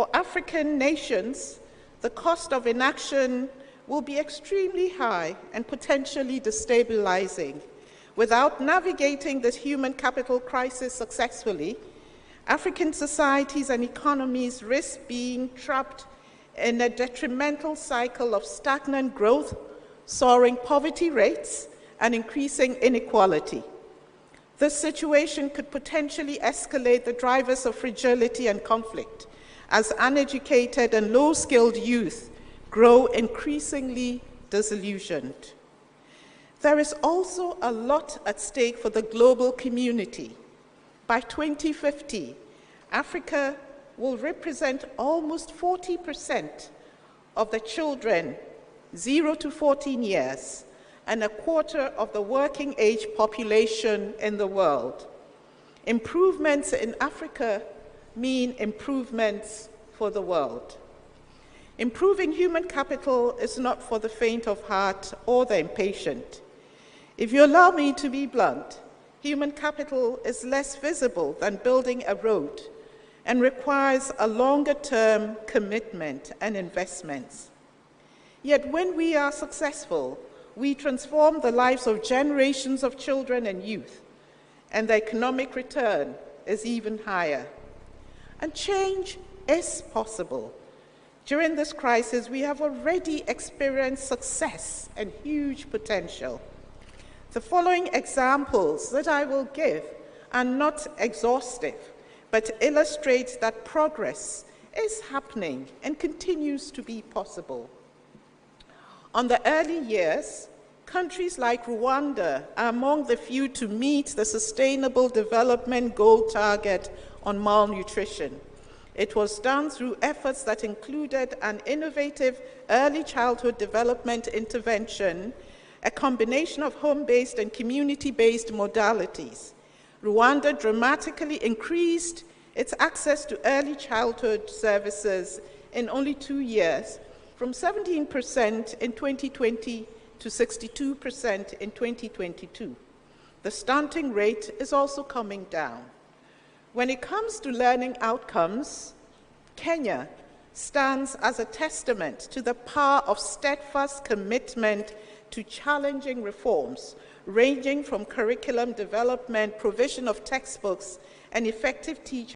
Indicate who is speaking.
Speaker 1: For African nations, the cost of inaction will be extremely high and potentially destabilizing. Without navigating this human capital crisis successfully, African societies and economies risk being trapped in a detrimental cycle of stagnant growth, soaring poverty rates, and increasing inequality. This situation could potentially escalate the drivers of fragility and conflict as uneducated and low-skilled youth grow increasingly disillusioned. There is also a lot at stake for the global community. By 2050, Africa will represent almost 40% of the children 0 to 14 years and a quarter of the working age population in the world. Improvements in Africa mean improvements for the world. Improving human capital is not for the faint of heart or the impatient. If you allow me to be blunt, human capital is less visible than building a road and requires a longer-term commitment and investments. Yet when we are successful, we transform the lives of generations of children and youth, and the economic return is even higher. And change is possible. During this crisis, we have already experienced success and huge potential. The following examples that I will give are not exhaustive, but illustrate that progress is happening and continues to be possible. On the early years, countries like Rwanda are among the few to meet the Sustainable Development Goal target on malnutrition. It was done through efforts that included an innovative early childhood development intervention, a combination of home-based and community-based modalities. Rwanda dramatically increased its access to early childhood services in only 2 years, from 17% in 2020 to 62% in 2022. The stunting rate is also coming down. When it comes to learning outcomes, Kenya stands as a testament to the power of steadfast commitment to challenging reforms, ranging from curriculum development, provision of textbooks, and effective teaching